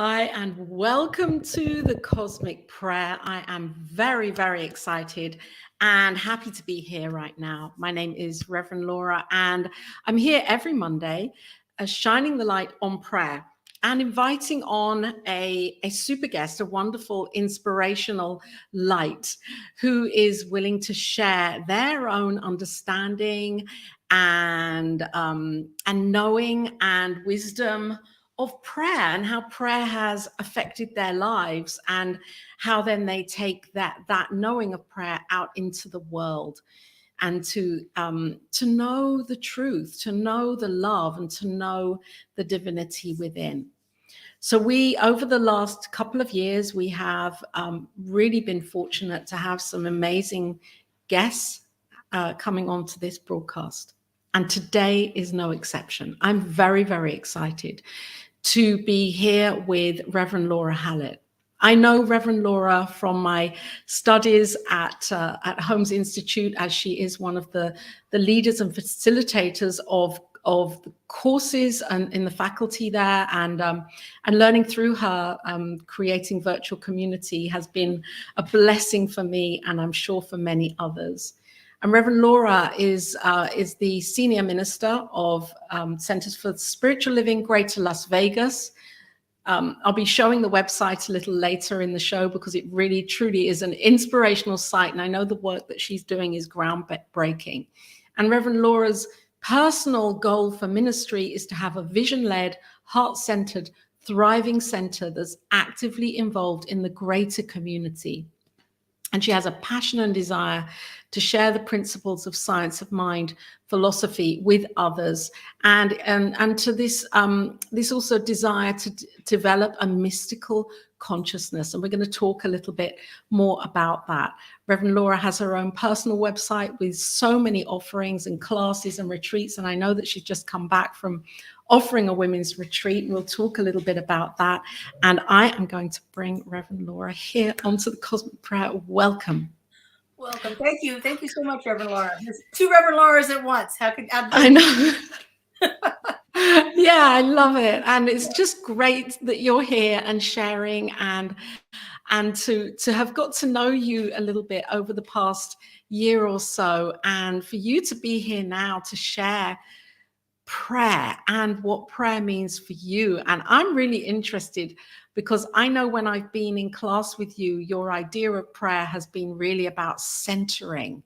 Hi, and welcome to the Cosmic Prayer. I am very, very excited and happy to be here right now. My name is Reverend Laura, and I'm here every Monday shining the light on prayer and inviting on a super guest, a wonderful, inspirational light who is willing to share their own understanding and knowing and wisdom of prayer and how prayer has affected their lives and how then they take that knowing of prayer out into the world and to know the truth, to know the love, and to know the divinity within. So we, over the last couple of years, we have really been fortunate to have some amazing guests coming onto this broadcast. And today is no exception. I'm very, very excited to be here with Reverend Laura Hallett. I know Reverend Laura from my studies at Holmes Institute, as she is one of the leaders and facilitators of the courses and in the faculty there, and learning through her creating virtual community has been a blessing for me, and I'm sure for many others. And Reverend Laura is the Senior Minister of Centers for Spiritual Living, Greater Las Vegas. I'll be showing the website a little later in the show because it really, truly is an inspirational site. And I know the work that she's doing is groundbreaking. And Reverend Laura's personal goal for ministry is to have a vision-led, heart-centered, thriving center that's actively involved in the greater community. And she has a passion and desire to share the principles of science of mind philosophy with others, and to this also desire to develop a mystical consciousness. And we're going to talk a little bit more about that. Reverend Laura has her own personal website with so many offerings and classes and retreats. And I know that she's just come back from offering a women's retreat. We'll talk a little bit about that. And I am going to bring Reverend Laura here onto the Cosmic Prayer. Welcome. Welcome. Thank you. Thank you so much, Reverend Laura. There's two Reverend Lauras at once. I know. Yeah, I love it. And it's just great that you're here and sharing and to have got to know you a little bit over the past year or so, and for you to be here now to share prayer and what prayer means for you. And I'm really interested because I know when I've been in class with you, your idea of prayer has been really about centering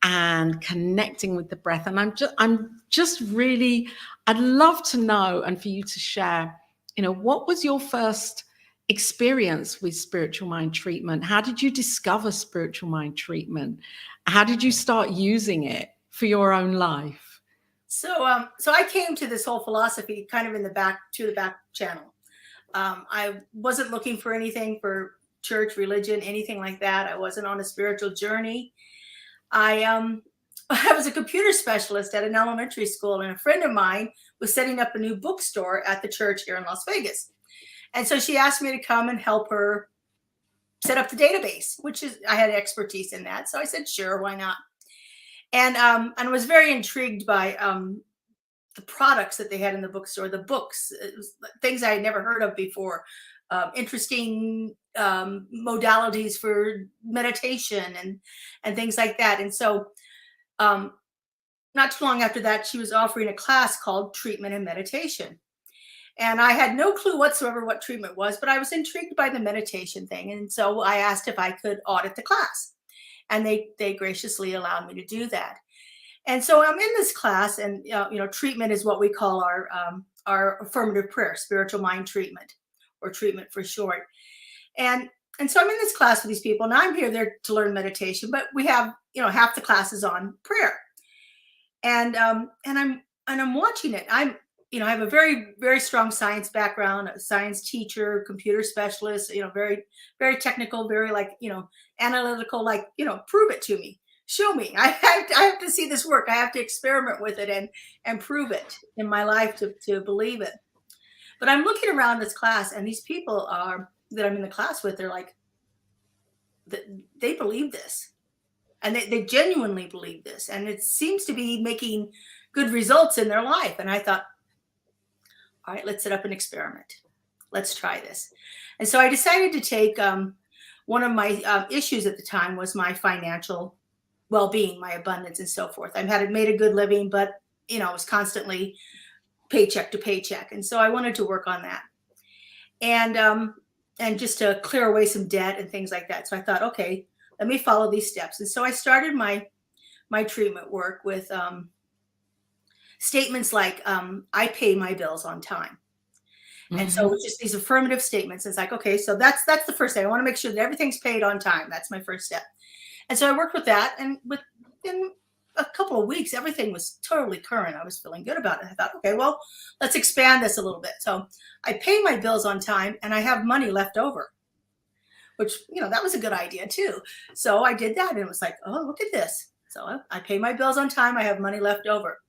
and connecting with the breath. And I'm just really, I'd love to know, and for you to share, what was your first experience with spiritual mind treatment? How did you discover spiritual mind treatment? How did you start using it for your own life? So I came to this whole philosophy kind of in the back channel. I wasn't looking for anything for church, religion, anything like that. I wasn't on a spiritual journey. I was a computer specialist at an elementary school, and a friend of mine was setting up a new bookstore at the church here in Las Vegas. And so she asked me to come and help her set up the database, I had expertise in that. So I said, sure, why not? And I was very intrigued by the products that they had in the bookstore, the books, things I had never heard of before, interesting modalities for meditation and things like that. And so not too long after that, she was offering a class called Treatment and Meditation. And I had no clue whatsoever what treatment was, but I was intrigued by the meditation thing. And so I asked if I could audit the class. And they graciously allowed me to do that. And so I'm in this class, and treatment is what we call our affirmative prayer, spiritual mind treatment, or treatment for short. And so I'm in this class with these people, and I'm there to learn meditation, but we have half the class is on prayer. And I'm watching it. I have a very, very strong science background, a science teacher, computer specialist, very, very technical, very analytical, prove it to me, show me. I have to see this work. I have to experiment with it and prove it in my life to believe it. But I'm looking around this class, and these people that I'm in the class with, they're like, they believe this. And they genuinely believe this. And it seems to be making good results in their life. And I thought, all right, let's set up an experiment. let's try this. And so I decided to take, one of my issues at the time was my financial well-being, my abundance and so forth. I had made a good living, but it was constantly paycheck to paycheck. And so I wanted to work on that. And just to clear away some debt and things like that. So I thought, okay, let me follow these steps. And so I started my treatment work with statements like, I pay my bills on time. And so it's just these affirmative statements. It's like, okay, so that's the first thing. I want to make sure that everything's paid on time. That's my first step. And so I worked with that, and within a couple of weeks, everything was totally current. I was feeling good about it. I thought, okay, well, let's expand this a little bit. So I pay my bills on time, and I have money left over, which, that was a good idea too. So I did that, and it was like, oh, look at this. So I pay my bills on time. I have money left over.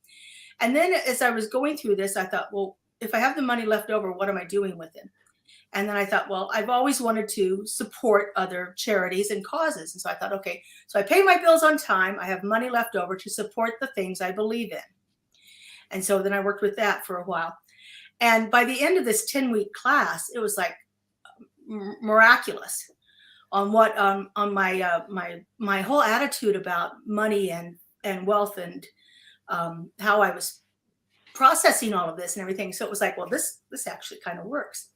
And then as I was going through this, I thought, well, if I have the money left over, what am I doing with it? And then I thought, well, I've always wanted to support other charities and causes. And so I thought, okay, so I pay my bills on time. I have money left over to support the things I believe in. And so then I worked with that for a while. And by the end of this 10-week class, it was like miraculous on what on my whole attitude about money and wealth, and how I was processing all of this and everything. So it was like, well, this actually kind of works.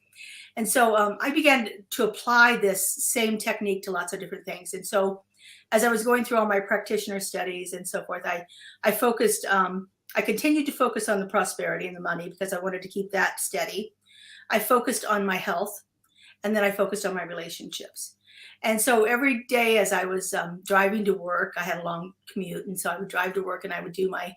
And so I began to apply this same technique to lots of different things. And so as I was going through all my practitioner studies and so forth, I focused, I continued to focus on the prosperity and the money because I wanted to keep that steady. I focused on my health, and then I focused on my relationships. And so every day as I was driving to work, I had a long commute. And so I would drive to work and I would do my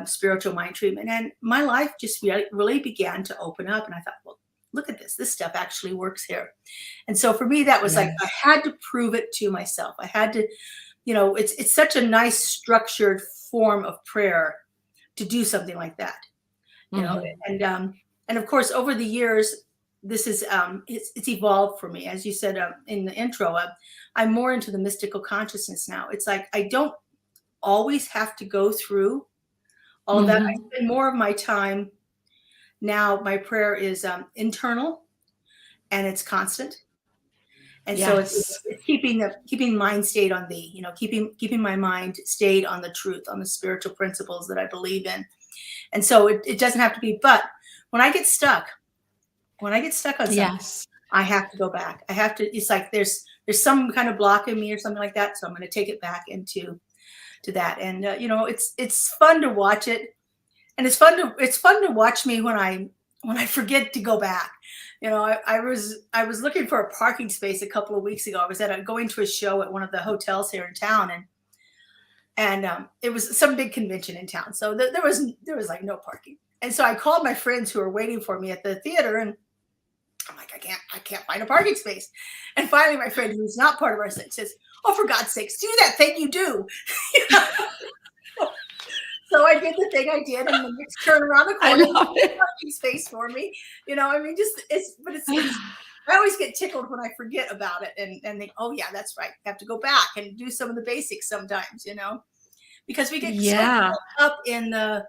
spiritual mind treatment. And my life just really began to open up. And I thought, well, look at this stuff actually works here. And so for me, that was like, I had to prove it to myself. I had to, it's such a nice structured form of prayer to do something like that, and of course, over the years, this is, it's evolved for me. As you said in the intro, I'm more into the mystical consciousness now. It's like, I don't always have to go through all of that. I spend more of my time now. My prayer is internal, and it's constant. And so it's keeping mind stayed on thee, keeping my mind stayed on the truth, on the spiritual principles that I believe in. And so it doesn't have to be, but when I get stuck on something, I have to go back. I have to, it's like, there's some kind of block in me or something like that. So I'm going to take it back into that. And, it's fun to watch it. And it's fun to watch me when I forget to go back. I was looking for a parking space a couple of weeks ago. I was going to a show at one of the hotels here in town, and it was some big convention in town. So there was like no parking. And so I called my friends who were waiting for me at the theater, and I'm like, I can't find a parking space. And finally, my friend, who's not part of our thing, says, "Oh, for God's sakes, do that thing you do." So I did the thing I did, and then it's turn around the corner, parking space for me. I always get tickled when I forget about it and think, oh yeah, that's right. I have to go back and do some of the basics sometimes, because we get so caught up in the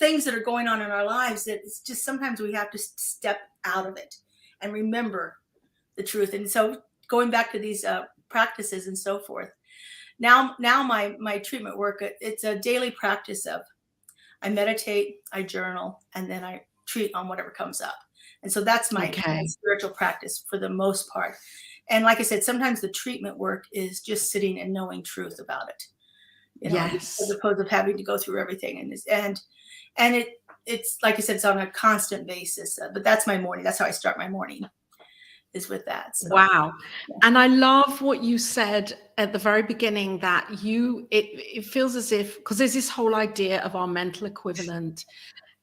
things that are going on in our lives that it's just sometimes we have to step out of it and remember the truth. And so going back to these practices and so forth. Now my treatment work, it's a daily practice of, I meditate, I journal, and then I treat on whatever comes up. And so that's my spiritual practice for the most part. And like I said, sometimes the treatment work is just sitting and knowing truth about it, as opposed to having to go through everything. And it's like I said, it's on a constant basis. But that's my morning. That's how I start my morning, is with that. So, wow. Yeah. And I love what you said at the very beginning, that it feels as if, because there's this whole idea of our mental equivalent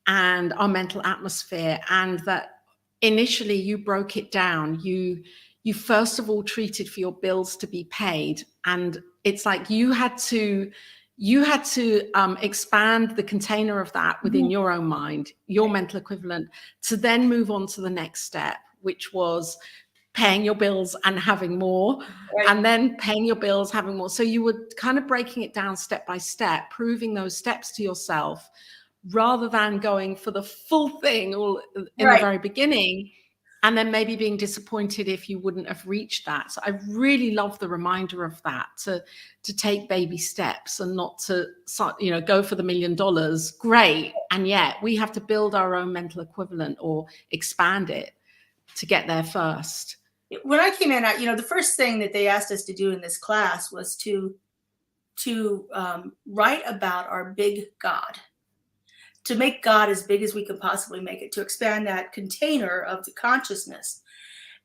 and our mental atmosphere, and that initially you broke it down. You first of all treated for your bills to be paid. And it's like you had to expand the container of that within your own mind, your mental equivalent, to then move on to the next step, which was paying your bills and having more, and then paying your bills, having more. So you were kind of breaking it down step by step, proving those steps to yourself, rather than going for the full thing all in the Right. very beginning, and then maybe being disappointed if you wouldn't have reached that. So I really love the reminder of that, to take baby steps and not to, go for the $1 million. Great. And yet we have to build our own mental equivalent or expand it to get there first. When I came in, the first thing that they asked us to do in this class was to write about our big God, to make God as big as we could possibly make it, to expand that container of the consciousness.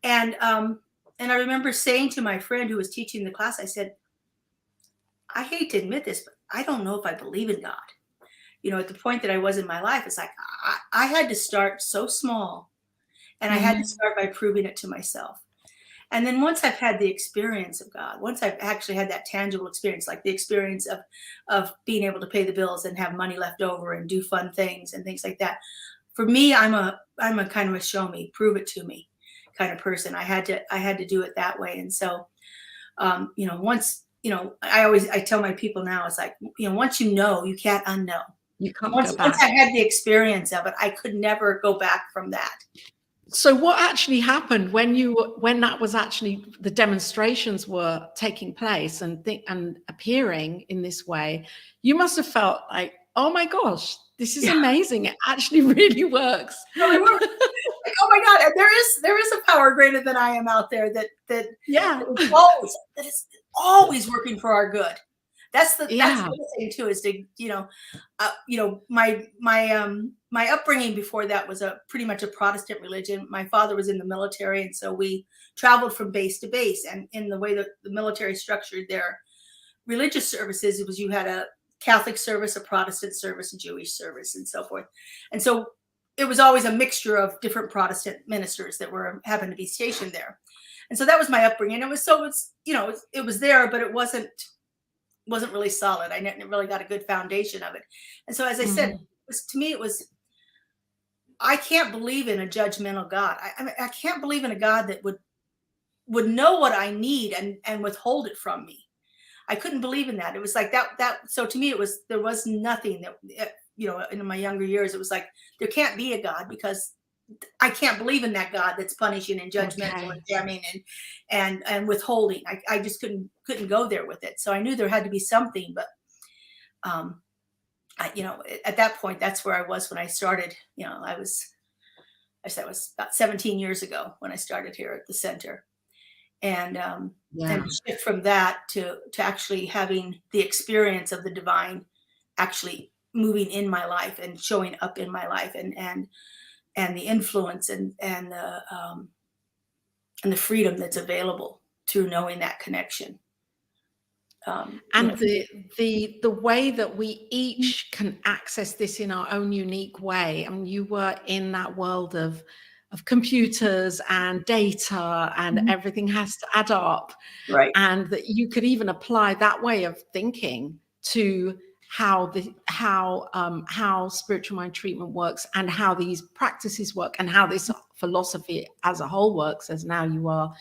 And I remember saying to my friend who was teaching the class, I said, I hate to admit this, but I don't know if I believe in God. At the point that I was in my life, it's like I had to start so small, and I had to start by proving it to myself. And then once I've had the experience of God, once I've actually had that tangible experience, like the experience of being able to pay the bills and have money left over and do fun things and things like that. For me, I'm a kind of a show me, prove it to me kind of person. I had to do it that way. And so, once, I tell my people now, it's like, once you know, you can't unknow. You can't once go back. I had the experience of it, I could never go back from that. So what actually happened when that was actually the demonstrations were taking place and appearing in this way? You must have felt like, oh my gosh, this is amazing. It actually really works. Really works. Like, oh my God, and there is a power greater than I am out there that is always working for our good. That's the other thing too, is to my upbringing before that was pretty much a Protestant religion. My father was in the military, and so we traveled from base to base. And in the way that the military structured their religious services, it was, you had a Catholic service, a Protestant service, a Jewish service, and so forth. And so it was always a mixture of different Protestant ministers that happened to be stationed there. And so that was my upbringing. It was there, but it wasn't really solid. I never really got a good foundation of it. And so, as I said, to me, it was, I can't believe in a judgmental God. I can't believe in a God that would know what I need and withhold it from me. I couldn't believe in that. It was like that. So to me, there was nothing that, in my younger years, it was like, there can't be a God, because I can't believe in that God that's punishing and judgmental and damning and withholding. I just couldn't go there with it. So I knew there had to be something, but at that point, that's where I was when I started. I was about 17 years ago when I started here at the center, and shift from that to actually having the experience of the divine actually moving in my life and showing up in my life, and the influence and the freedom that's available through knowing that connection. The way that we each can access this in our own unique way. I mean, you were in that world of computers and data, and everything has to add up, right? And that you could even apply that way of thinking to how spiritual mind treatment works, and how these practices work, and how this philosophy as a whole works, as now you are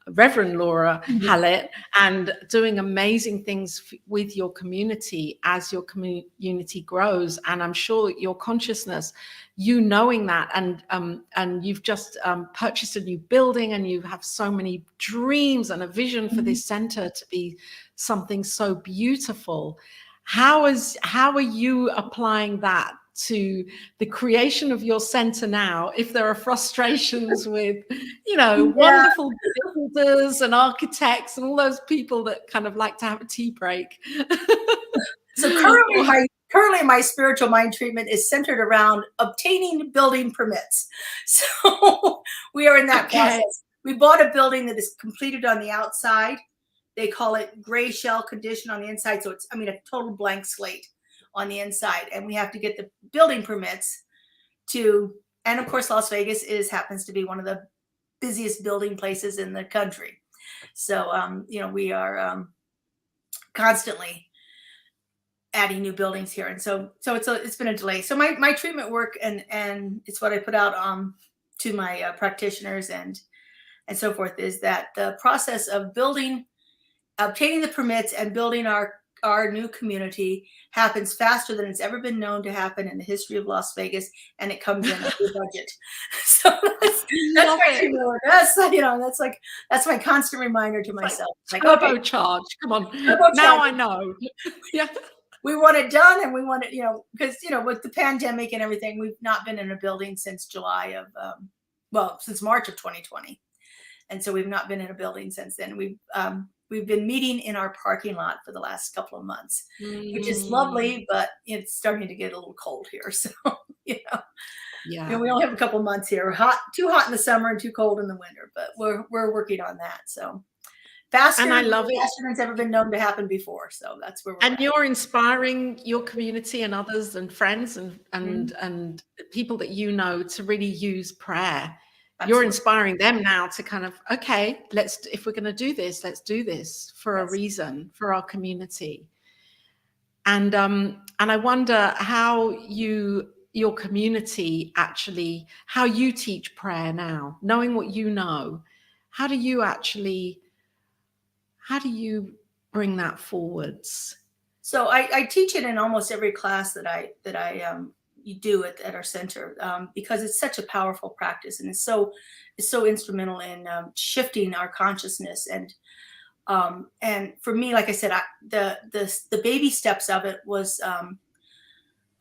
Reverend Laura Hallett, and doing amazing things with your community as your community grows. And I'm sure your consciousness, knowing that, and you've just purchased a new building, and you have so many dreams and a vision for this center to be something so beautiful. How are you applying that to the creation of your center now, if there are frustrations with, wonderful builders and architects and all those people that kind of like to have a tea break? So currently my spiritual mind treatment is centered around obtaining building permits. So we are in that process. We bought a building that is completed on the outside. They call it gray shell condition on the inside. So it's, a total blank slate on the inside, and we have to get the building permits and of course, Las Vegas happens to be one of the busiest building places in the country. So, we are constantly adding new buildings here. And so it's been a delay. So my treatment work, and it's what I put out to my practitioners and so forth, is that the process of obtaining the permits and building our our new community happens faster than it's ever been known to happen in the history of Las Vegas, and it comes in under budget. So that's my humility. That's my constant reminder to myself. Like turbocharge. Come on. Now I know. Yeah. We want it done, and we want it, because, with the pandemic and everything, we've not been in a building since July of, since March of 2020. And so we've not been in a building since then. We've been meeting in our parking lot for the last couple of months, which is lovely, but it's starting to get a little cold here. So, yeah, we only have a couple of months here. Too hot in the summer and too cold in the winter, but we're working on that. So faster, and I love it. Faster than it's ever been known to happen before. So that's where we're at. You're inspiring your community and others and friends and people that to really use prayer. Absolutely. You're inspiring them now to kind of, okay, if we're going to do this, let's do this for a reason, for our community. And I wonder how your community actually, how you teach prayer now, knowing what you know. How do you bring that forwards? So I teach it in almost every class that I you do at our center, because it's such a powerful practice, and it's so instrumental in shifting our consciousness. And for me, like I said, the baby steps of it was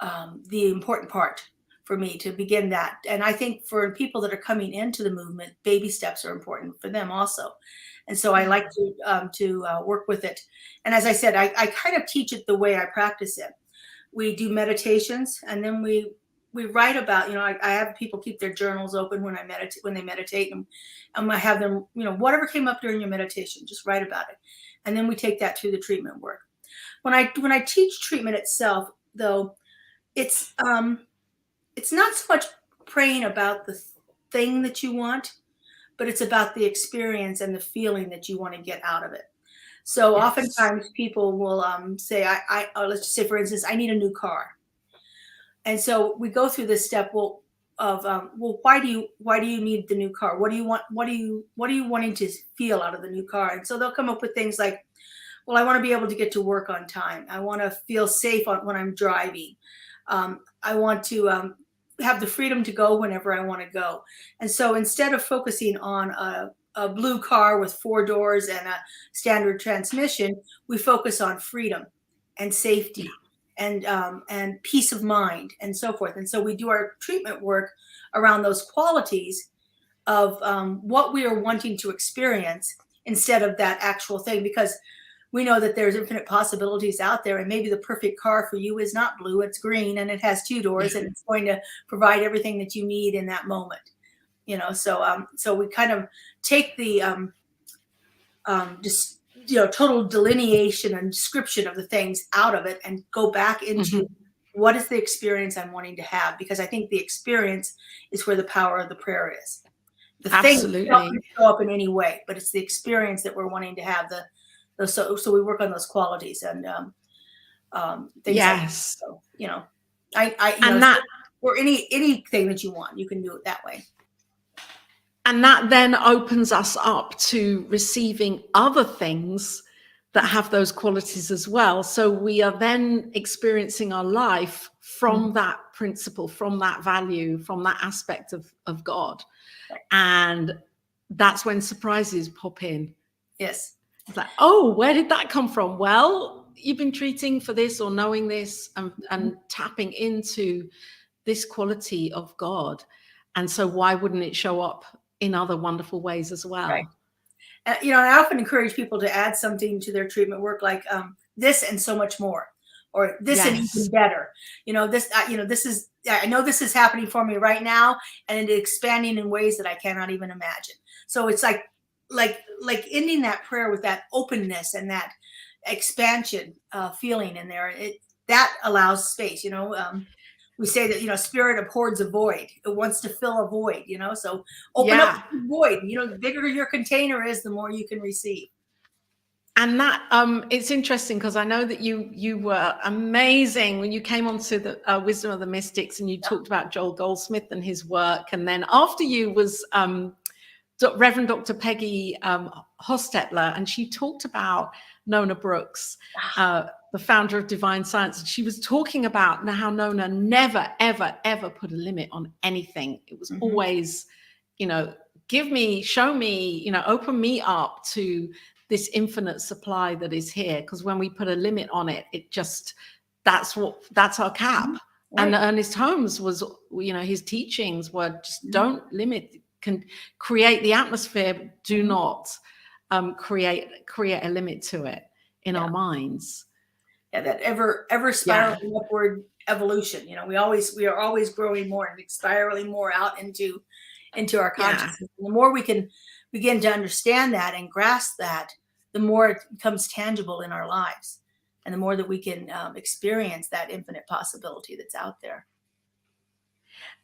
the important part for me to begin that. And I think for people that are coming into the movement, baby steps are important for them also. And so I like to work with it. And as I said, I kind of teach it the way I practice it. We do meditations, and then we write about, I have people keep their journals open when they meditate, and I have them, whatever came up during your meditation, just write about it. And then we take that to the treatment work. When I teach treatment itself, though, it's not so much praying about the thing that you want, but it's about the experience and the feeling that you want to get out of it. So oftentimes people will say, let's just say, for instance, I need a new car. And so we go through this step, why do you need the new car? What do you want? What are you wanting to feel out of the new car? And so they'll come up with things like, well, I want to be able to get to work on time. I want to feel safe when I'm driving. I want to have the freedom to go whenever I want to go. And so instead of focusing on a blue car with 4 doors and a standard transmission, we focus on freedom and safety and peace of mind and so forth. And so we do our treatment work around those qualities of what we are wanting to experience instead of that actual thing, because we know that there's infinite possibilities out there, and maybe the perfect car for you is not blue, it's green, and it has 2 doors, and it's going to provide everything that you need in that moment. So we kind of take the total delineation and description of the things out of it and go back into what is the experience I'm wanting to have, because I think the experience is where the power of the prayer is. The thing doesn't show up in any way, but it's the experience that we're wanting to have. So we work on those qualities and things. Yes. Like that. Or anything that you want, you can do it that way. And that then opens us up to receiving other things that have those qualities as well. So we are then experiencing our life from that principle, from that value, from that aspect of God. Right. And that's when surprises pop in. Yes. It's like, oh, where did that come from? Well, you've been treating for this or knowing this and tapping into this quality of God. And so why wouldn't it show up in other wonderful ways as well? Right. I often encourage people to add something to their treatment work, like this and so much more, or this and even better. I know this is happening for me right now, and it's expanding in ways that I cannot even imagine. So it's like ending that prayer with that openness and that expansion feeling in there. That allows space. We say that, spirit abhors a void. It wants to fill a void, so open up the void. The bigger your container is, the more you can receive. And that it's interesting because I know that you were amazing when you came onto the Wisdom of the Mystics, and you talked about Joel Goldsmith and his work. And then after you was Reverend Dr. Peggy Hostetler, and she talked about Nona Brooks, the founder of Divine Science. And she was talking about how Nona never, ever, ever put a limit on anything. It was always, give me, show me, open me up to this infinite supply that is here. Because when we put a limit on it, that's our cap. Right. And Ernest Holmes was, his teachings were just don't limit, can create the atmosphere, do not create a limit to it in our minds. Yeah, that ever spiraling upward evolution. We are always growing more and spiraling more out into our consciousness. And the more we can begin to understand that and grasp that, the more it becomes tangible in our lives, and the more that we can experience that infinite possibility that's out there.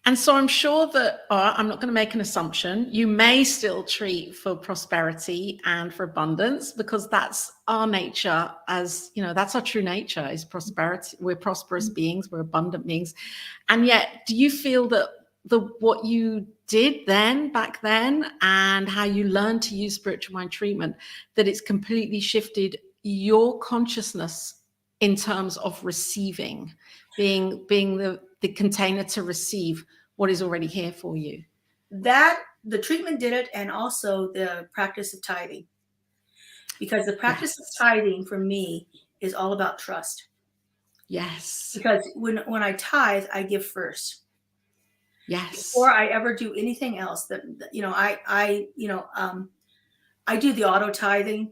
And so I'm sure that, I'm not going to make an assumption, you may still treat for prosperity and for abundance, because that's our nature, as that's our true nature, is prosperity. We're prosperous beings, we're abundant beings. And yet, do you feel that what you did back then and how you learned to use spiritual mind treatment, that it's completely shifted your consciousness in terms of receiving, being the container to receive what is already here for you? That the treatment did it, and also the practice of tithing, because the practice of tithing for me is all about trust. Yes. Because when I tithe, I give first. Yes. Before I ever do anything else, I do the auto tithing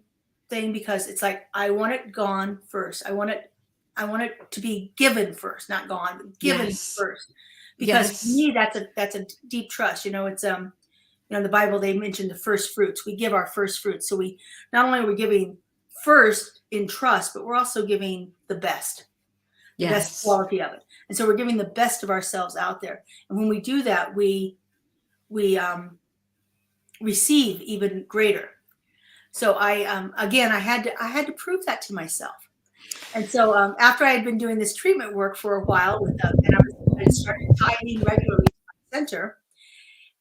thing, because it's like I want it gone first. I want it to be given first, not gone, but given first. Because to me, that's a deep trust. It's in the Bible, they mentioned the first fruits. We give our first fruits. So we not only are we giving first in trust, but we're also giving the best. The best quality of it. And so we're giving the best of ourselves out there. And when we do that, we receive even greater. So I had to prove that to myself. And so after I had been doing this treatment work for a while and I started tithing regularly to my center,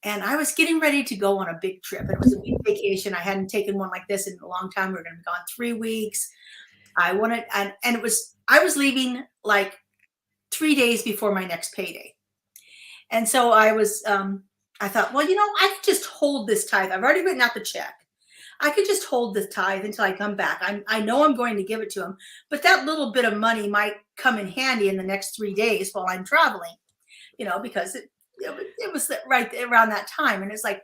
and I was getting ready to go on a big trip. It was a big vacation. I hadn't taken one like this in a long time. We were going to be gone 3 weeks. I was leaving like 3 days before my next payday. And so I thought, well, I could just hold this tithe. I've already written out the check. I could just hold this tithe until I come back. I know I'm going to give it to him, but that little bit of money might come in handy in the next 3 days while I'm traveling, because it was right around that time. And it's like,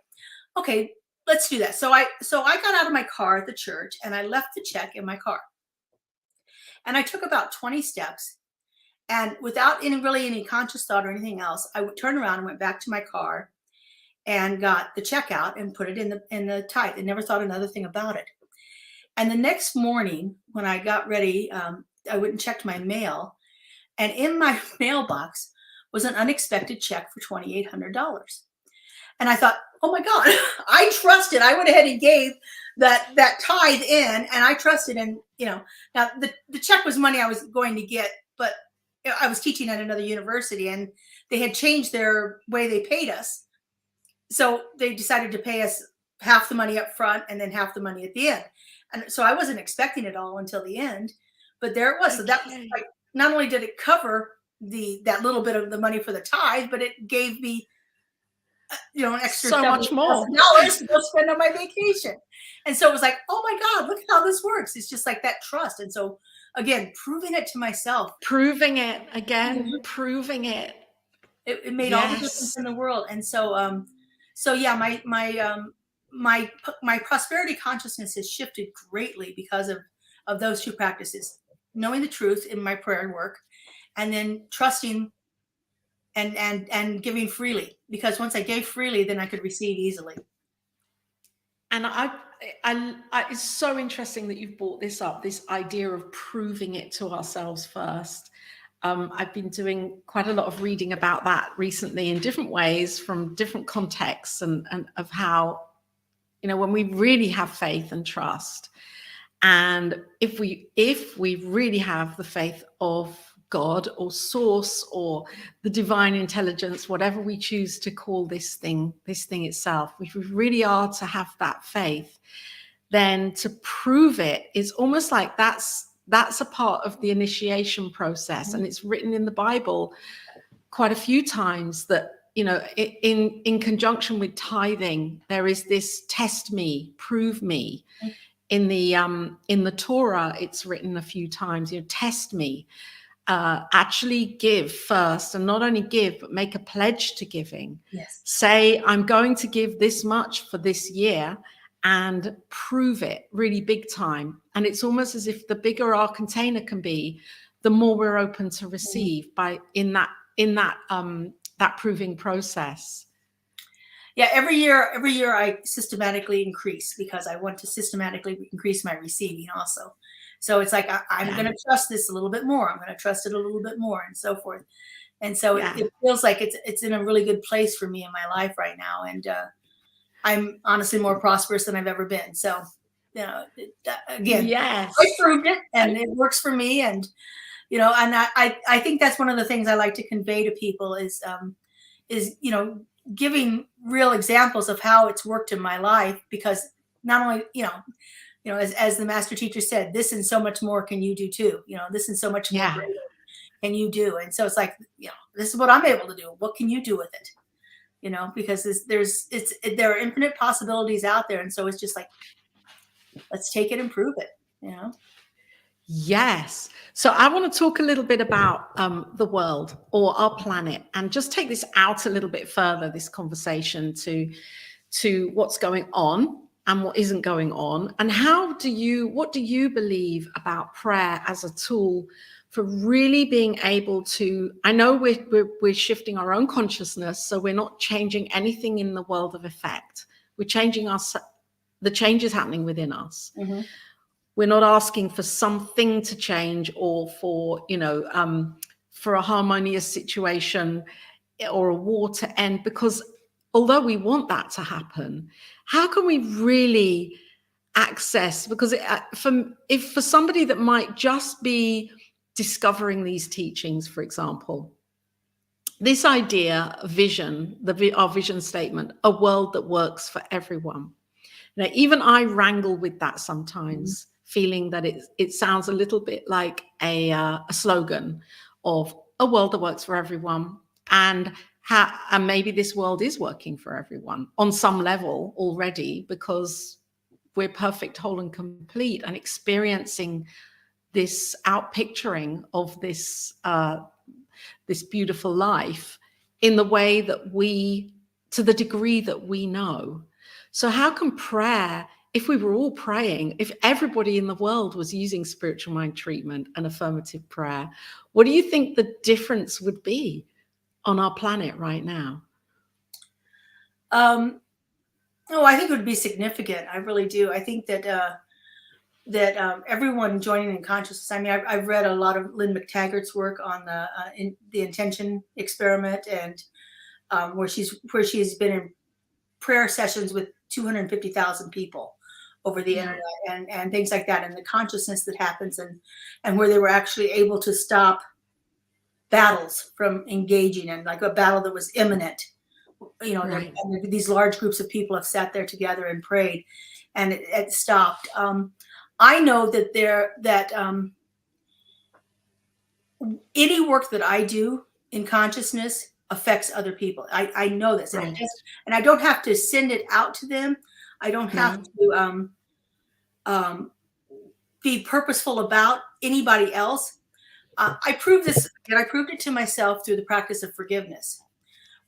okay, let's do that. So I got out of my car at the church and I left the check in my car. And I took about 20 steps, and without any conscious thought or anything else, I would turn around and went back to my car and got the check out and put it in the tithe, and never thought another thing about it. And the next morning when I got ready, I went and checked my mail, and in my mailbox was an unexpected check for $2,800. And I thought, oh my God, I trusted. I went ahead and gave that tithe in, and I trusted. And now the check was money I was going to get, but I was teaching at another university, and they had changed their way they paid us. So they decided to pay us half the money up front and then half the money at the end. And so I wasn't expecting it all until the end, but there it was. So that was like, not only did it cover that little bit of the money for the tithe, but it gave me an extra so much more dollars to go spend on my vacation. And so it was like, oh my God, look how this works. It's just like that trust. And so again, proving it to myself, proving it again, proving it. It made all the difference in the world. And so, yeah, my prosperity consciousness has shifted greatly because of those two practices: knowing the truth in my prayer work, and then trusting and giving freely. Because once I gave freely, then I could receive easily. And it's so interesting that you've brought this up, this idea of proving it to ourselves first. I've been doing quite a lot of reading about that recently in different ways, from different contexts, and of how, when we really have faith and trust, and if we really have the faith of God or source or the divine intelligence, whatever we choose to call this thing itself, if we really are to have that faith, then to prove it is almost like that's a part of the initiation process. And it's written in the Bible quite a few times that, you know, in conjunction with tithing, there is this test me, prove me. In the Torah, it's written a few times, you know, test me. Actually give first, and not only give, but make a pledge to giving. Yes. Say, I'm going to give this much for this year, and prove it really big time. And it's almost as if the bigger our container can be, the more we're open to receive by in that that proving process. Yeah, every year I systematically increase, because I want to systematically increase my receiving also. So it's like I'm going to trust this a little bit more. I'm going to trust it a little bit more, and so forth. And so it feels like it's in a really good place for me in my life right now. And I'm honestly more prosperous than I've ever been. So, you know, again, yes, I proved it, and it works for me. And, you know, and I think that's one of the things I like to convey to people is, you know, giving real examples of how it's worked in my life, because not only, you know, as the master teacher said, this and so much more can you do too. You know, this and so much more can you do. And so it's like, you know, this is what I'm able to do. What can you do with it? You know, because there are infinite possibilities out there. And so it's just like, let's take it and prove it, you know? Yes. So I want to talk a little bit about the world or our planet, and just take this out a little bit further, this conversation to what's going on and what isn't going on. And what do you believe about prayer as a tool for really being able to, I know we're shifting our own consciousness, so we're not changing anything in the world of effect. We're changing the changes happening within us. Mm-hmm. We're not asking for something to change, or for, you know, for a harmonious situation or a war to end, because although we want that to happen, how can we really access, because for somebody that might just be discovering these teachings, for example, this idea, vision, our vision statement, a world that works for everyone. Now, even I wrangle with that sometimes, feeling that it sounds a little bit like a slogan of a world that works for everyone, and maybe this world is working for everyone on some level already, because we're perfect, whole, and complete, and experiencing this outpicturing of this beautiful life in the way that to the degree that we know. So how can prayer, if we were all praying, if everybody in the world was using spiritual mind treatment and affirmative prayer, what do you think the difference would be on our planet right now? Oh, I think it would be significant. I really do. I think that everyone joining in consciousness. I mean, I've read a lot of Lynn McTaggart's work on the intention experiment, and where she's been in prayer sessions with 250,000 people over the internet, and things like that, and the consciousness that happens, and where they were actually able to stop battles from engaging, and like a battle that was imminent. You know, Right. these large groups of people have sat there together and prayed, and it stopped. I know that any work that I do in consciousness affects other people. I know this, Right. and I don't have to send it out to them. I don't have to be purposeful about anybody else. I proved this, and I proved it to myself through the practice of forgiveness,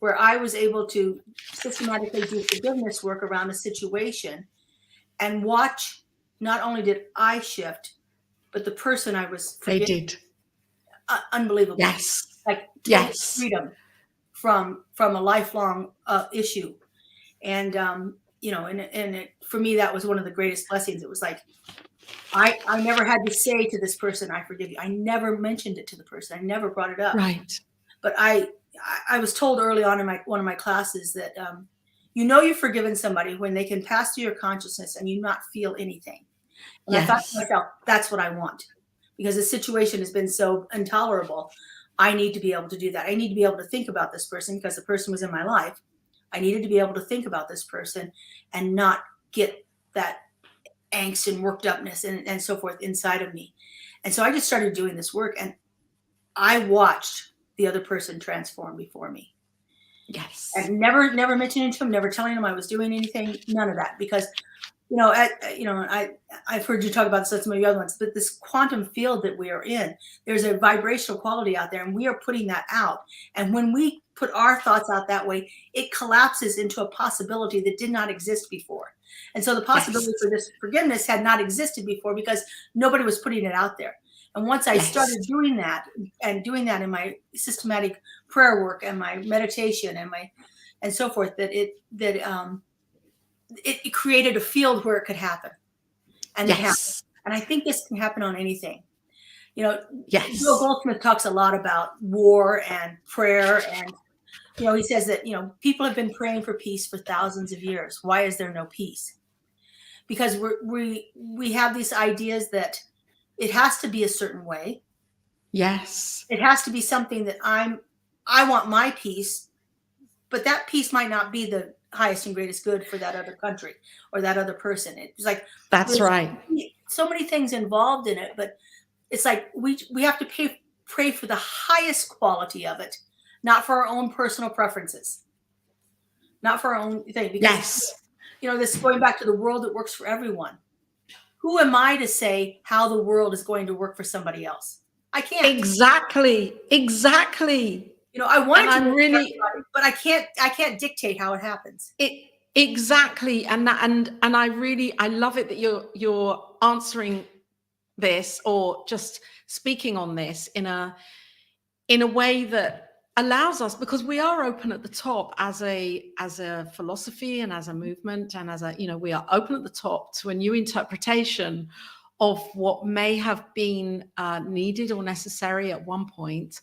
where I was able to systematically do forgiveness work around a situation and watch. Not only did I shift, but the person I was forgiving. They did. Unbelievable. Yes. Like total freedom from a lifelong issue. And you know, and for me, that was one of the greatest blessings. It was like I never had to say to this person, I forgive you. I never mentioned it to the person. I never brought it up. Right. But I was told early on in one of my classes that you know you've forgiven somebody when they can pass through your consciousness and you not feel anything. And I thought to myself, that's what I want, because the situation has been so intolerable. I need to be able to do that. I need to be able to think about this person, because the person was in my life. I needed to be able to think about this person and not get that angst and worked upness and so forth inside of me. And so I just started doing this work, and I watched the other person transform before me. Yes. And never mentioning to him, never telling him I was doing anything, none of that, because I've heard you talk about this with some of the other ones, but this quantum field that we are in, there's a vibrational quality out there, and we are putting that out. And when we put our thoughts out that way, it collapses into a possibility that did not exist before. And so the possibility for this forgiveness had not existed before because nobody was putting it out there. And once I started doing that in my systematic prayer work and my meditation and so forth, it created a field where it could happen. And it happened. And I think this can happen on anything. Bill Goldsmith talks a lot about war and prayer, and he says that people have been praying for peace for thousands of years. Why is there no peace? Because we have these ideas that it has to be a certain way. Yes. It has to be something that I want my peace, but that peace might not be the highest and greatest good for that other country or that other person. It's like, that's right. So many things involved in it, but it's like we have to pray for the highest quality of it, not for our own personal preferences, not for our own thing. Because this going back to the world that works for everyone. Who am I to say how the world is going to work for somebody else? I can't. Exactly. I want to, but I can't dictate how it happens. Exactly. And I love it that you're answering this, or just speaking on this in a way that allows us, because we are open at the top as a philosophy and as a movement, and we are open at the top to a new interpretation of what may have been needed or necessary at one point.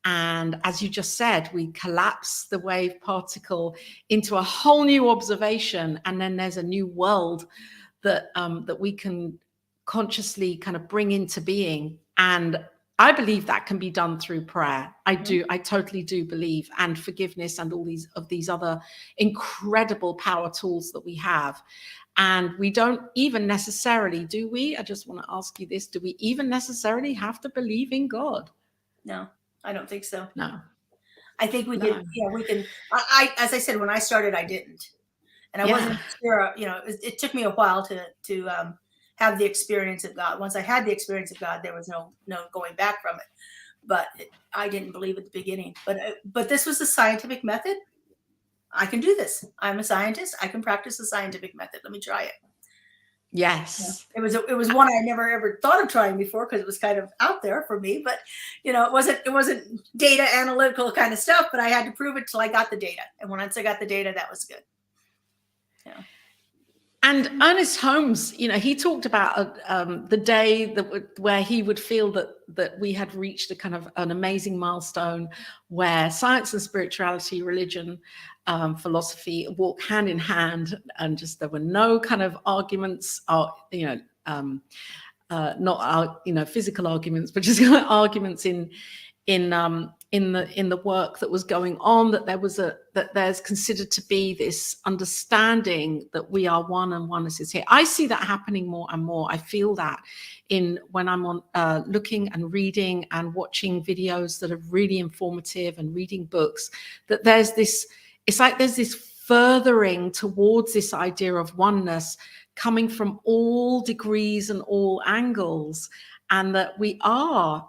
And as you just said, we collapse the wave particle into a whole new observation, and then there's a new world that we can consciously kind of bring into being. And I believe that can be done through prayer. I totally do believe, and forgiveness, and all these other incredible power tools that we have. And we don't even necessarily, do we? I just want to ask you this: do we even necessarily have to believe in God? No, I don't think so. No. I think we can, we can. As I said, when I started, I didn't, and I wasn't sure. It took me a while to have the experience of God. Once I had the experience of God, there was no going back from it. But I didn't believe at the beginning. But this was a scientific method. I can do this. I'm a scientist. I can practice the scientific method. Let me try it. Yes. It was one I never ever thought of trying before, because it was kind of out there for me. But it wasn't data analytical kind of stuff. But I had to prove it till I got the data. And once I got the data, that was good. Yeah. And Ernest Holmes, he talked about the day where he would feel that we had reached a kind of an amazing milestone where science and spirituality, religion, philosophy walk hand in hand, and just there were no kind of arguments, not physical arguments, but just arguments in the work that was going on, that there's considered to be this understanding that we are one and oneness is here. I see that happening more and more. I feel that when I'm on looking and reading and watching videos that are really informative, and reading books, that there's this furthering towards this idea of oneness coming from all degrees and all angles, and that we are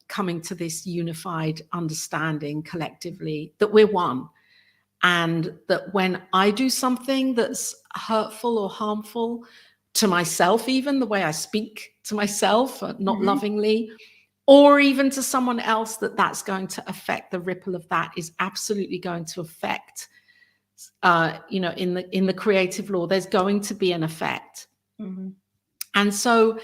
coming to this unified understanding collectively that we're one, and that when I do something that's hurtful or harmful to myself, even the way I speak to myself, not lovingly, or even to someone else, that's going to affect, the ripple of that is absolutely going to affect, in the creative law, there's going to be an effect. And so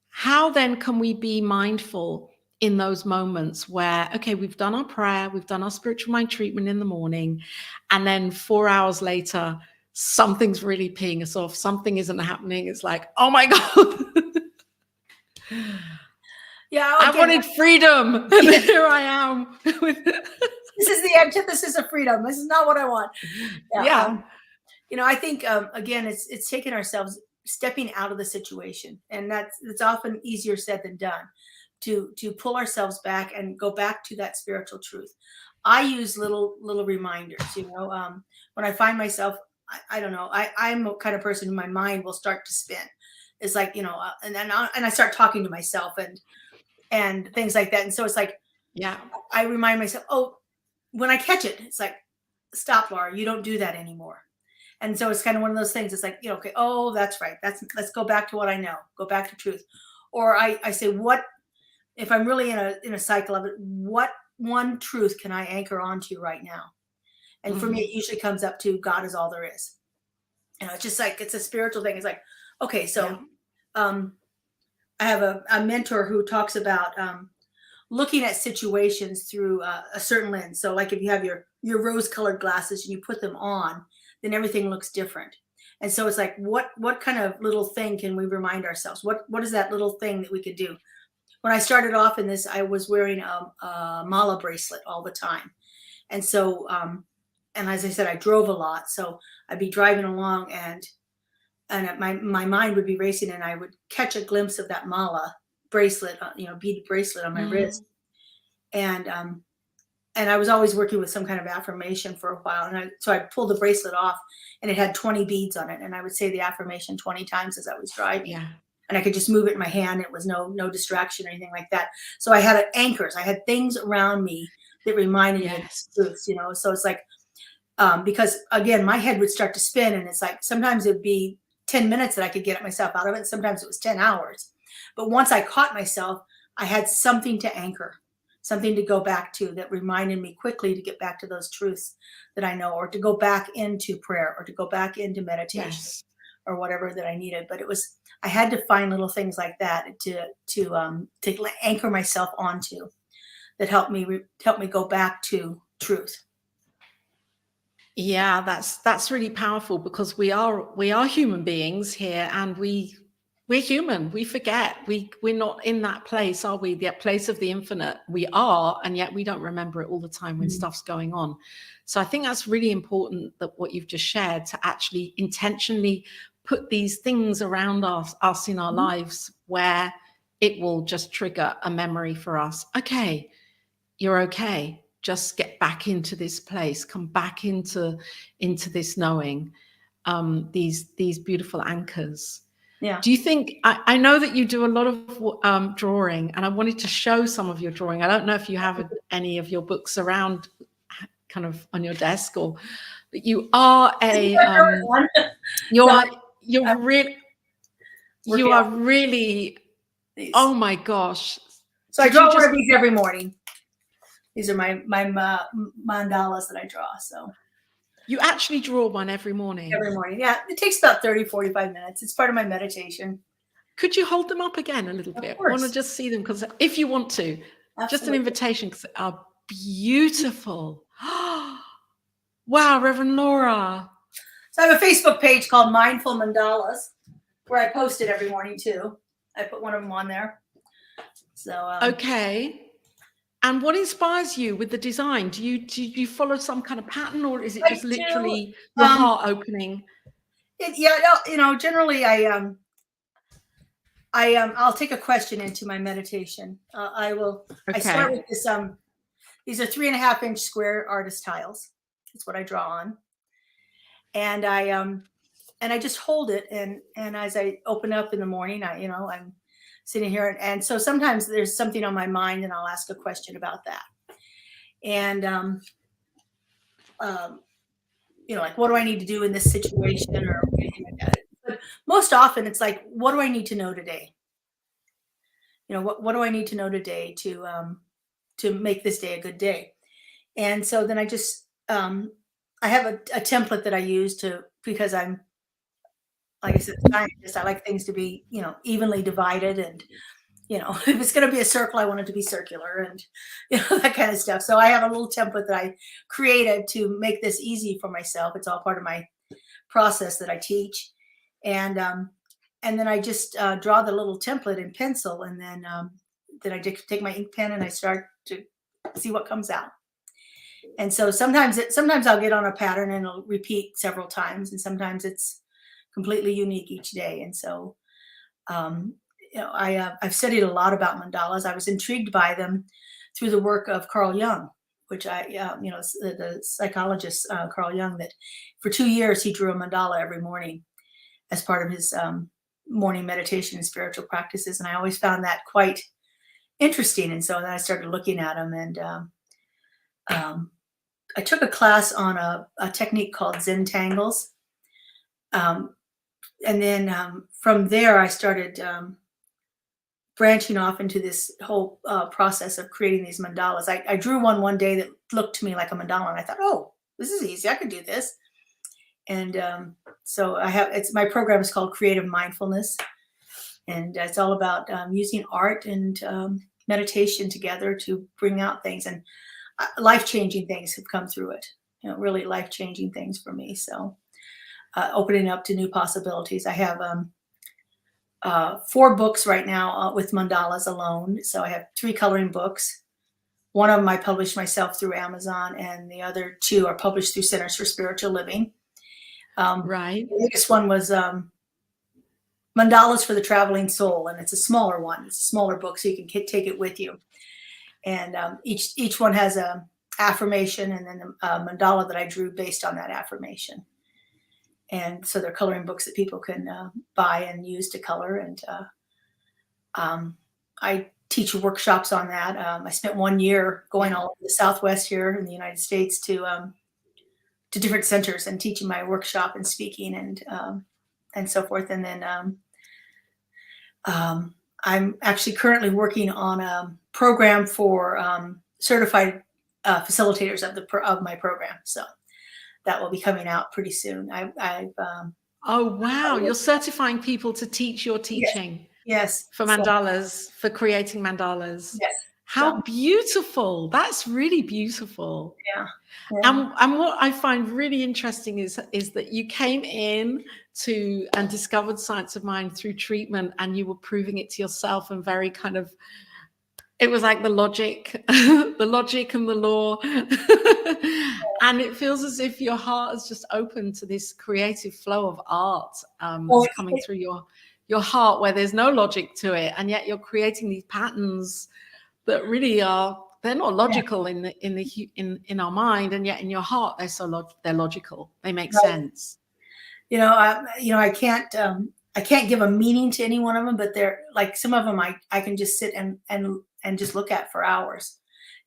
how then can we be mindful in those moments where, okay, we've done our prayer, we've done our spiritual mind treatment in the morning, and then 4 hours later, something's really peeing us off, something isn't happening. It's like, oh my God. I wanted freedom, and here I am. This is the antithesis of freedom. This is not what I want. I think again, it's taking ourselves stepping out of the situation. And it's often easier said than done to pull ourselves back and go back to that spiritual truth. I use little reminders, when I find myself, I don't know, I'm a kind of person who my mind will start to spin. It's like, and then I start talking to myself and things like that. And so it's like, yeah, I remind myself, oh, when I catch it, it's like, stop, Laura, you don't do that anymore. And so it's kind of one of those things. It's like, okay, oh, that's right. Let's go back to what I know, go back to truth. Or I say, what, if I'm really in a cycle of it, what one truth can I anchor onto right now? And for me, it usually comes up to God is all there is. It's just like, it's a spiritual thing. It's like, okay, so I have a mentor who talks about looking at situations through a certain lens. So like if you have your rose-colored glasses and you put them on, then everything looks different. And so it's like, what kind of little thing can we remind ourselves? What is that little thing that we could do? When I started off in this, I was wearing a mala bracelet all the time. And so, and as I said, I drove a lot. So I'd be driving along and my mind would be racing and I would catch a glimpse of that mala bracelet, beaded bracelet on my wrist. And I was always working with some kind of affirmation for a while. And so I'd pull the bracelet off and it had 20 beads on it. And I would say the affirmation 20 times as I was driving. Yeah. And I could just move it in my hand. It was no distraction or anything like that. So I had anchors. I had things around me that reminded me of truths, So it's like, because again, my head would start to spin and it's like, sometimes it'd be 10 minutes that I could get myself out of it. Sometimes it was 10 hours. But once I caught myself, I had something to anchor, something to go back to that reminded me quickly to get back to those truths that I know, or to go back into prayer or to go back into meditation or whatever that I needed. But I had to find little things like that to anchor myself onto that helped me go back to truth. Yeah, that's really powerful because we are human beings here, and we're human. We forget. We're not in that place, are we? That place of the infinite. We are, and yet we don't remember it all the time when stuff's going on. So I think that's really important, that what you've just shared, to actually intentionally put these things around us in our lives where it will just trigger a memory for us. Okay, you're okay. Just get back into this place. Come back into this knowing. These beautiful anchors. Yeah. Do you think, I know that you do a lot of drawing, and I wanted to show some of your drawing. I don't know if you have any of your books around kind of on your desk, but you are you are really, oh my gosh. So I draw one of these every morning. These are my mandalas that I draw. So you actually draw one every morning? Every morning. Yeah. It takes about 30-45 minutes. It's part of my meditation. Could you hold them up again a little bit? I want to just see them, because if you want to, just an invitation, because they are beautiful. Wow, Reverend Laura. So I have a Facebook page called Mindful Mandalas where I post it every morning too. I put one of them on there. So okay. And what inspires you with the design? Do you follow some kind of pattern, or is it just literally your heart opening? Generally I'll take a question into my meditation. I start with this. These are 3.5-inch square artist tiles. That's what I draw on. And I just hold it. And as I open up in the morning, I'm sitting here. And so sometimes there's something on my mind and I'll ask a question about that. And, like, what do I need to do in this situation or anything like that? But most often it's like, what do I need to know today? What do I need to know today to make this day a good day? And so then I just, I have a template that I use because I'm, like I said, a scientist. I like things to be, evenly divided, and, if it's going to be a circle, I want it to be circular, and, that kind of stuff. So I have a little template that I created to make this easy for myself. It's all part of my process that I teach. And then I just draw the little template in pencil, and then I take my ink pen and I start to see what comes out. And so sometimes I'll get on a pattern and it'll repeat several times, and sometimes it's completely unique each day. And so, I've studied a lot about mandalas. I was intrigued by them through the work of Carl Jung, which the psychologist Carl Jung, that for 2 years he drew a mandala every morning as part of his morning meditation and spiritual practices. And I always found that quite interesting. And so then I started looking at them, and I took a class on a technique called Zentangles. And then from there, I started branching off into this whole process of creating these mandalas. I drew one day that looked to me like a mandala, and I thought, oh, this is easy. I could do this. And so my program is called Creative Mindfulness, and it's all about using art and meditation together to bring out things, and life-changing things have come through it. Really life-changing things for me. So opening up to new possibilities. I have 4 books right now with mandalas alone. So I have 3 coloring books. One of them I published myself through Amazon, and the other 2 are published through Centers for Spiritual Living. Right. The latest one was Mandalas for the Traveling Soul, and it's a smaller one. It's a smaller book, so you can take it with you. And each one has a affirmation, and then a mandala that I drew based on that affirmation. And so they're coloring books that people can buy and use to color. And I teach workshops on that. I spent 1 year going all over the Southwest here in the United States to different centers and teaching my workshop and speaking and so forth. And then I'm actually currently working on a program for certified facilitators of my program. So that will be coming out pretty soon. Oh, wow. You're certifying people to teach your teaching. Yes. For mandalas, for creating mandalas. Yes. How beautiful. That's really beautiful. Yeah. And what I find really interesting is that you came in and discovered Science of Mind through treatment, and you were proving it to yourself, and very kind of, it was like the logic and the law. And it feels as if your heart is just open to this creative flow of art coming through your heart, where there's no logic to it, and yet you're creating these patterns that really they're not logical in our mind, and yet in your heart they're logical. They make sense. I can't give a meaning to any one of them, but they're like, some of them I can just sit and just look at for hours.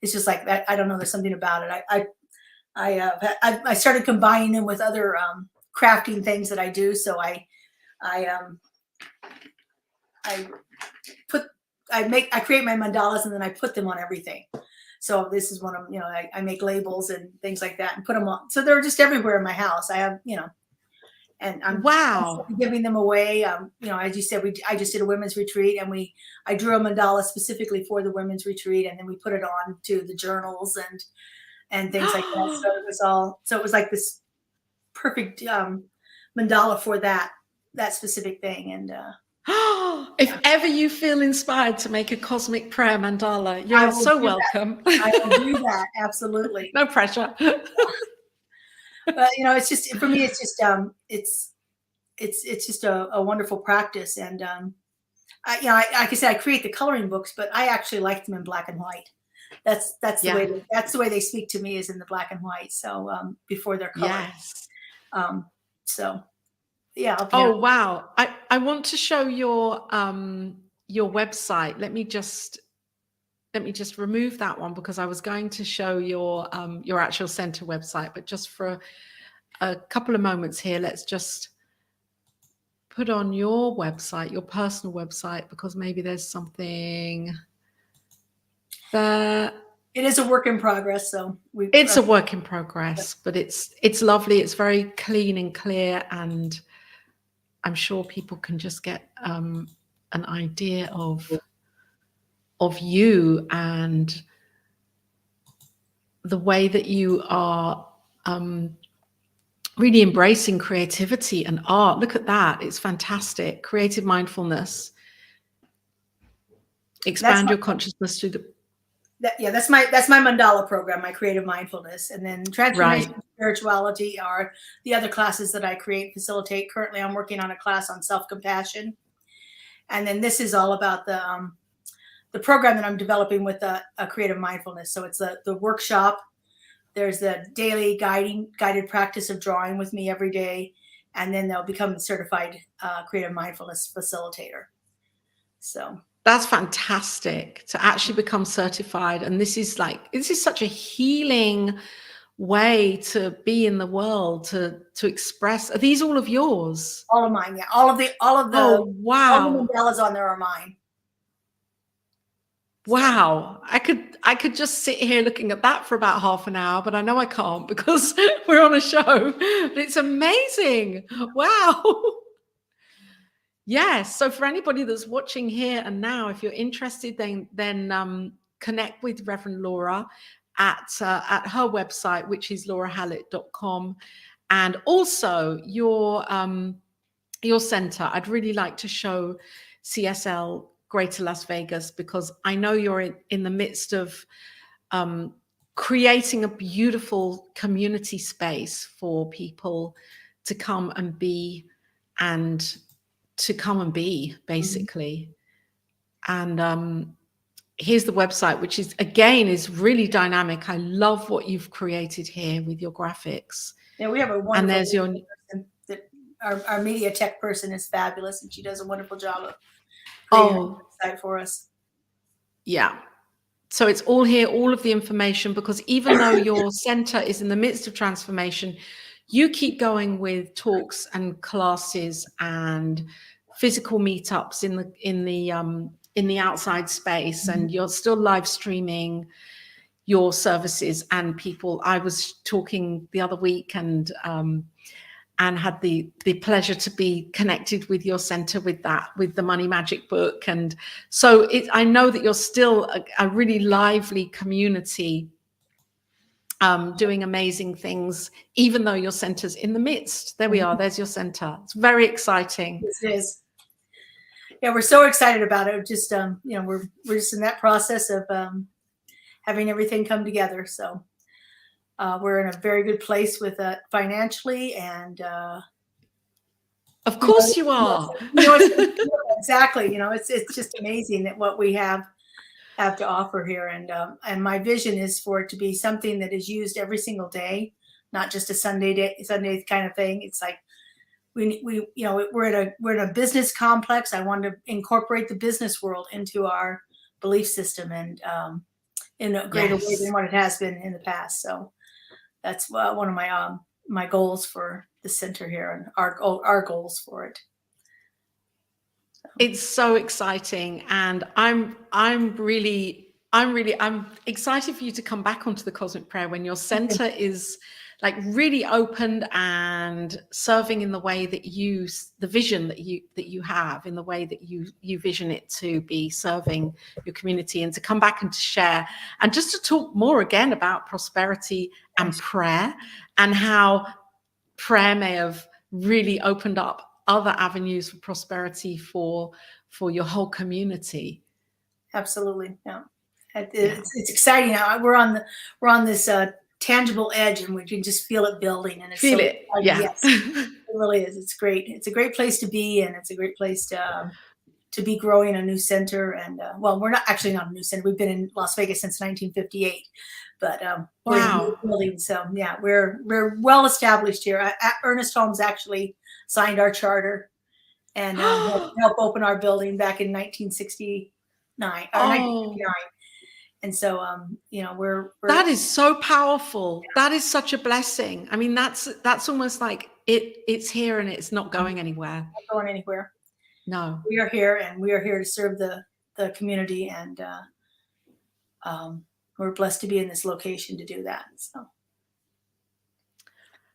It's just like that. I don't know. There's something about it. I started combining them with other crafting things that I do. So I create my mandalas, and then I put them on everything. So this is one of them. I make labels and things like that and put them on. So they're just everywhere in my house. I have, and I'm giving them away. As you said, I just did a women's retreat, and I drew a mandala specifically for the women's retreat, and then we put it on to the journals and things like that. So it was like this perfect mandala for that specific thing. And if ever you feel inspired to make a cosmic prayer mandala, you're so welcome. I will do that. Absolutely. No pressure. But it's just, for me, it's just a wonderful practice. And like I said, I create the coloring books, but I actually like them in black and white. That's the way they speak to me, is in the black and white. So before they're colored. Yes. So yeah. Oh wow! I want to show your website. Let me just remove that one, because I was going to show your actual center website, but just for a couple of moments here, let's just put on your website, your personal website, because maybe there's something there. It is a work in progress, so it's a work in progress, but it's lovely. It's very clean and clear, and I'm sure people can just get an idea of you and the way that you are really embracing creativity and art. Look at that. It's fantastic. Creative mindfulness. Expand your consciousness through the... that's my mandala program, my creative mindfulness. And then transformation spirituality are the other classes that I create, facilitate. Currently, I'm working on a class on self-compassion. And then this is all about the program that I'm developing with a creative mindfulness. So it's the workshop. There's the daily guided practice of drawing with me every day. And then they'll become a certified creative mindfulness facilitator. So that's fantastic to actually become certified. And this is such a healing way to be in the world, to express. Are these all of yours? All of mine, yeah. All of the oh wow, all the mandalas on there are mine. Wow, I could just sit here looking at that for about half an hour, but I know I can't because we're on a show. But it's amazing. Wow. Yes. So for anybody that's watching here and now, if you're interested, then connect with Reverend Laura at her website, which is laurahallett.com, and also your center. I'd really like to show CSL Greater Las Vegas, because I know you're in the midst of creating a beautiful community space for people to come and be, basically. And here's the website, which is really dynamic. I love what you've created here with your graphics. Yeah, we have a wonderful, and there's your our media tech person is fabulous, and she does a wonderful job of creating a website for us. Yeah. So it's all here, all of the information, because even though your center is in the midst of transformation, you keep going with talks and classes and physical meetups in the outside space, and you're still live streaming your services and people. I was talking the other week and had the pleasure to be connected with your center with the Money Magic book. And so I know that you're still a really lively community, doing amazing things, even though your center's in the midst. There we are. There's your center. It's very exciting. Yes, it is. Yeah, we're so excited about it. Just we're just in that process of having everything come together. So we're in a very good place with financially, and of course you are. Exactly. It's just amazing that what we have to offer here, and my vision is for it to be something that is used every single day, not just a Sunday kind of thing. It's like we're in a business complex. I want to incorporate the business world into our belief system, and in a greater way than what it has been in the past. So that's one of my goals for the center here, and our goals for it. It's so exciting, and I'm excited for you to come back onto the Cosmic Prayer when your center is like really opened and serving in the way that the vision that you have, in the way that you vision it to be serving your community, and to come back and to share, and just to talk more again about prosperity and prayer, and how prayer may have really opened up other avenues for prosperity for your whole community. Absolutely. Yeah. It's exciting now. We're on this tangible edge, and we can just feel it building, and feel it. Yeah. Yes, it really is. It's great. It's a great place to be, and it's a great place to be growing a new center. And well, we're not a new center. We've been in Las Vegas since 1958, but we're in a new building. So yeah, we're well established here. Ernest Holmes actually signed our charter and helped open our building back in 1969 or 1959. And so, we're that is so powerful. Yeah. That is such a blessing. I mean, that's almost like it's here and it's not going anywhere. Not going anywhere. No, we are here, and we are here to serve the community, and we're blessed to be in this location to do that. So.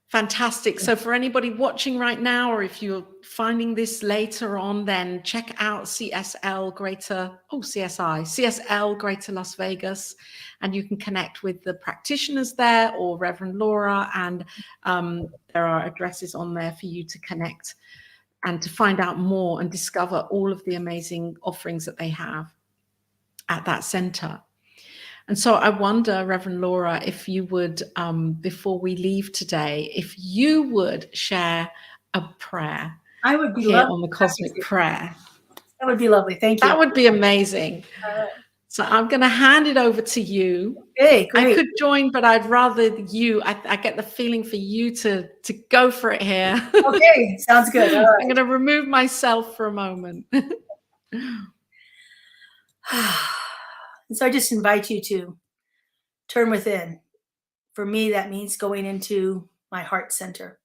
Fantastic. So for anybody watching right now, or if you're finding this later on, then check out CSL Greater Las Vegas, and you can connect with the practitioners there, or Reverend Laura, and there are addresses on there for you to connect and to find out more and discover all of the amazing offerings that they have at that center. And so I wonder, Reverend Laura, if you would, before we leave today, if you would share a prayer I would be here lovely. on the Happy Cosmic to. Prayer. That would be lovely. Thank you. That would be amazing. All right. So I'm going to hand it over to you. Okay, I great. could join, but I'd rather you, I get the feeling for you to go for it here. Okay, sounds good. All I'm right. going to remove myself for a moment. And so I just invite you to turn within. For me, that means going into my heart center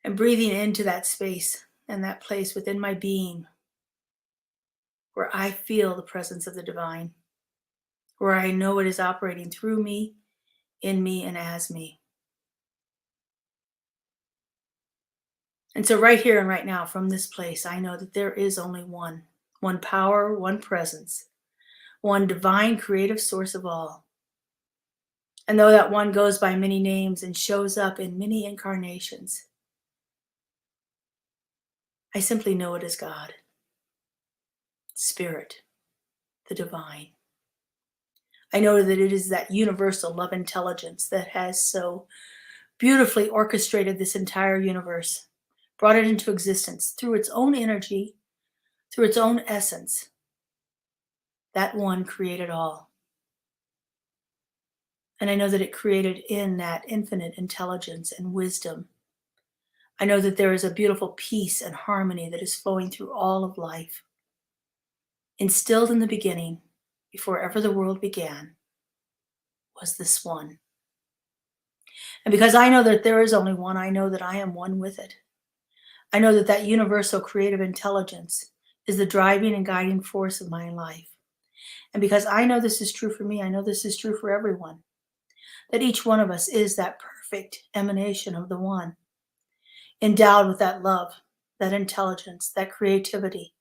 and breathing into that space and that place within my being where I feel the presence of the divine, where I know it is operating through me, in me, and as me. And so right here and right now, from this place, I know that there is only one power, one presence, one divine creative source of all. And though that one goes by many names and shows up in many incarnations, I simply know it as God, Spirit, the divine. I know that it is that universal love intelligence that has so beautifully orchestrated this entire universe, brought it into existence through its own energy, through its own essence. That one created all. And I know that it created in that infinite intelligence and wisdom. I know that there is a beautiful peace and harmony that is flowing through all of life. Instilled in the beginning, before ever the world began, was this one. And because I know that there is only one, I know that I am one with it. I know that that universal creative intelligence is the driving and guiding force of my life. And because I know this is true for me, I know this is true for everyone. That each one of us is that perfect emanation of the one, endowed with that love, that intelligence, that creativity,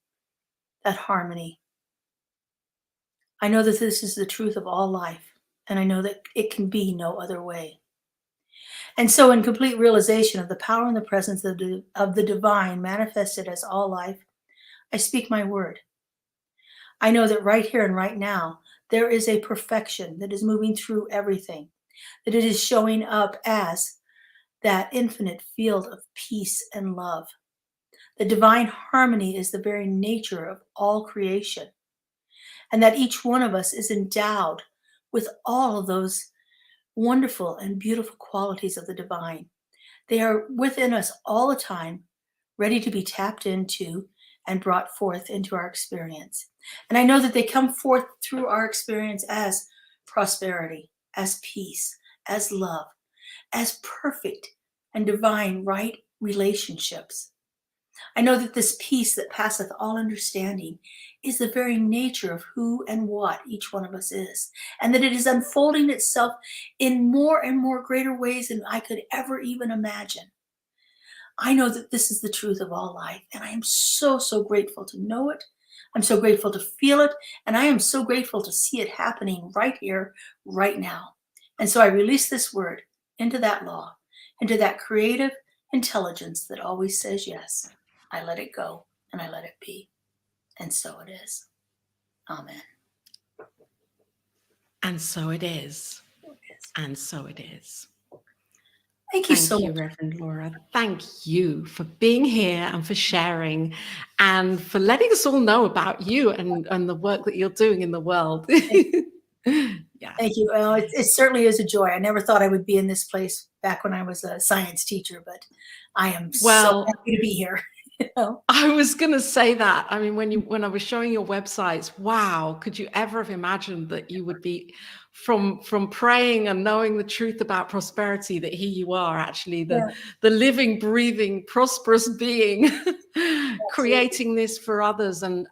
that harmony. I know that this is the truth of all life, and I know that it can be no other way. And so, in complete realization of the power and the presence of the divine manifested as all life, I speak my word. I know that right here and right now, there is a perfection that is moving through everything, that it is showing up as that infinite field of peace and love. The divine harmony is the very nature of all creation, and that each one of us is endowed with all of those wonderful and beautiful qualities of the divine. They are within us all the time, ready to be tapped into and brought forth into our experience. And I know that they come forth through our experience as prosperity, as peace, as love, as perfect and divine right relationships. I know that this peace that passeth all understanding is the very nature of who and what each one of us is, and that it is unfolding itself in more and more greater ways than I could ever even imagine. I know that this is the truth of all life, and I am so, so grateful to know it. I'm so grateful to feel it, and I am so grateful to see it happening right here, right now. And so I release this word into that law, into that creative intelligence that always says yes. I let it go, and I let it be. And so it is. Amen. And so it is. And so it is. Thank you Thank so you, much. Reverend Laura. Thank you for being here and for sharing and for letting us all know about you and the work that you're doing in the world. Yeah. Thank you. Well, it certainly is a joy. I never thought I would be in this place back when I was a science teacher, but I am so Well, happy to be here. You know? I was going to say that. I mean, when I was showing your websites, wow, could you ever have imagined that you would be from praying and knowing the truth about prosperity, that here you are actually the living, breathing, prosperous being creating this for others and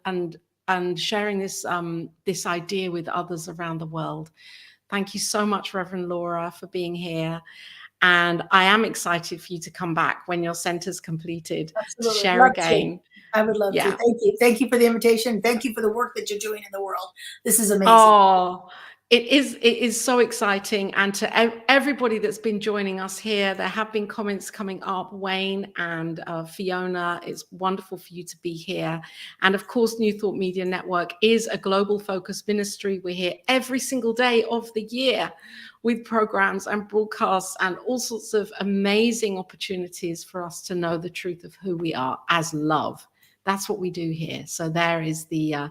sharing this this idea with others around the world. Thank you so much, Reverend Laura, for being here. And I am excited for you to come back when your center's completed. Absolutely. To share Love again. I would love to. Yeah. Thank you. Thank you for the invitation. Thank you for the work that you're doing in the world. This is amazing. Oh, It is so exciting. And to everybody that's been joining us here, there have been comments coming up. Wayne and Fiona, it's wonderful for you to be here. And of course, New Thought Media Network is a global focus ministry. We're here every single day of the year with programs and broadcasts and all sorts of amazing opportunities for us to know the truth of who we are as love. That's what we do here. So there is the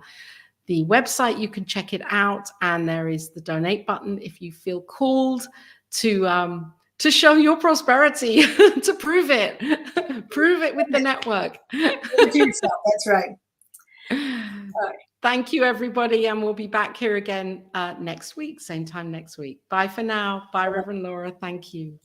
website, you can check it out, and there is the donate button if you feel called to show your prosperity, to prove it with the network. That's right. Thank you, everybody, and we'll be back here again next week, same time next week. Bye for now. Bye, Reverend Laura. Thank you.